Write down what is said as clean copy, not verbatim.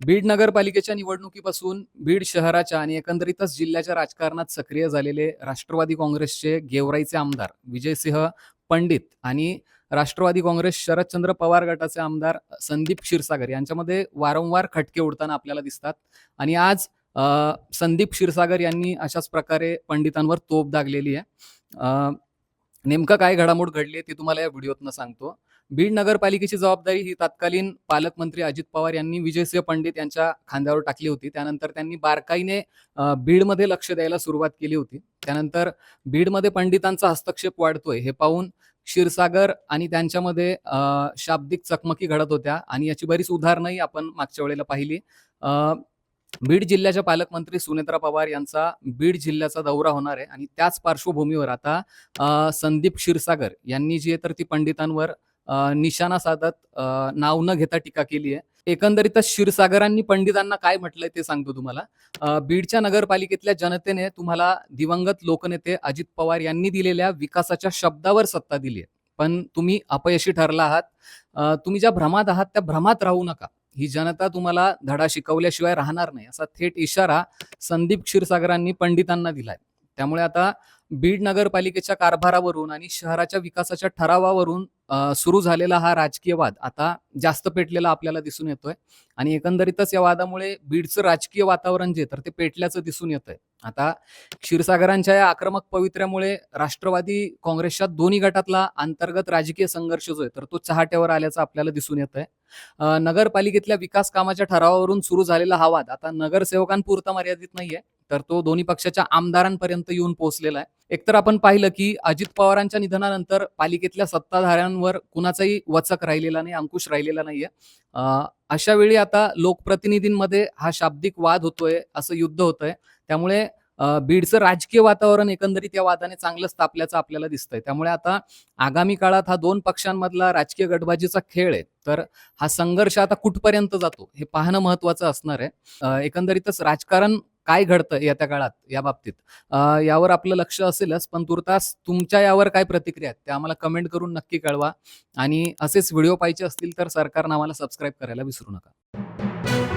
बीड नगरपालिकेच्या निवडणुकीपासून बीड शहराच्या आणि एकंदरीतच जिल्ह्याच्या राजकारणात सक्रिय झालेले राष्ट्रवादी काँग्रेसचे गेवराईचे आमदार विजयसिंह पंडित आणि राष्ट्रवादी काँग्रेस शरदचंद्र पवार गटाचे आमदार संदीप क्षीरसागर यांच्यामध्ये वारंवार खटके उडताना आपल्याला दिसतात. आणि आज संदीप क्षीरसागर यांनी अशाच प्रकारे पंडितांवर तोफ दागलेली आहे. नेमकं काय घडामोड घडली आहे ते तुम्हाला या व्हिडिओतनं सांगतो. बीड नगरपालिकेची जबाबदारी ही तत्कालीन पालकमंत्री अजित पवार यांनी विजयसिंह पंडित यांच्या खांद्यावर टाकली होती. त्यानंतर त्यांनी बारकाईने बीडमध्ये लक्ष द्यायला सुरुवात केली होती. त्यानंतर बीडमध्ये पंडितांचा हस्तक्षेप वाढतोय हे पाहून क्षीरसागर आणि त्यांच्यामध्ये शाब्दिक चकमकी घडत होत्या आणि याची बरीच उदाहरणंही आपण मागच्या वेळेला पाहिली. बीड जिल्ह्याच्या पालकमंत्री सुनेत्रा पवार यांचा बीड जिल्ह्याचा दौरा होणार आहे आणि त्याच पार्श्वभूमीवर आता संदीप क्षीरसागर यांनी जी आहे तर ती पंडितांवर निशाणा साधत नाव न घेता टीका केली आहे. एकंदरीतच क्षीरसागरांनी पंडितांना काय म्हटलंय ते सांगतो तुम्हाला. बीडच्या नगरपालिकेतल्या जनतेने तुम्हाला दिवंगत लोकनेते अजित पवार यांनी दिलेल्या विकासाच्या शब्दावर सत्ता दिली आहे, पण तुम्ही अपयशी ठरला आहात. तुम्ही ज्या भ्रमात आहात त्या भ्रमात राहू नका. ही जनता तुम्हाला धडा शिकवल्याशिवाय राहणार नाही, असा थेट इशारा संदीप क्षीरसागरांनी पंडितांना दिलाय. त्यामुळे आता बीड नगरपालिकेच्या कारभारावरून आणि शहराच्या विकासाच्या ठरावावरून सुरू झालेला हा राजकीय वाद आता जास्त पेटलेला आपल्याला दिसून येतोय आणि एकंदरीतच या वादामुळे बीडचं राजकीय वातावरण जे तर ते पेटल्याचं दिसून येतंय. आता क्षीरसागरांच्या या आक्रमक पवित्र्यामुळे राष्ट्रवादी काँग्रेसच्या दोन्ही गटातला अंतर्गत राजकीय संघर्ष जो आहे तर तो चहाट्यावर आल्याचं आपल्याला दिसून येतंय. नगरपालिकेतल्या विकास कामाच्या ठरावावरून सुरू झालेला हा वाद आता नगरसेवकांपुरता मर्यादित नाहीये, तर तो दोन्ही पक्षाच्या आमदारांपर्यंत येऊन पोहोचलेला आहे. एकतर आपण पाहिलं की अजित पवारांच्या निधनानंतर पालिकेतल्या सत्ताधाऱ्यांवर कुणाचाही वचक राहिलेला नाही, अंकुश राहिलेला नाहीये. अशा वेळी आता लोकप्रतिनिधींमध्ये हा शाब्दिक वाद होतोय, असं युद्ध होतंय. त्यामुळे बीडचं राजकीय वातावरण एकंदरीत या वादाने चांगलंच तापल्याचं आपल्याला दिसतंय. त्यामुळे आता आगामी काळात हा दोन पक्षांमधला राजकीय गटबाजीचा खेळ आहे, तर हा संघर्ष आता कुठपर्यंत जातो हे पाहणं महत्वाचं असणार आहे. एकंदरीतच राजकारण काय घडतं येत्या काळात या बाबतीत यावर आपलं लक्ष असेलच, पण तुर्तास तुमच्या यावर काय प्रतिक्रिया आहेत त्या आम्हाला कमेंट करून नक्की कळवा आणि असेच व्हिडिओ पाहिजे असतील तर सरकारनं आम्हाला सबस्क्राईब करायला विसरू नका.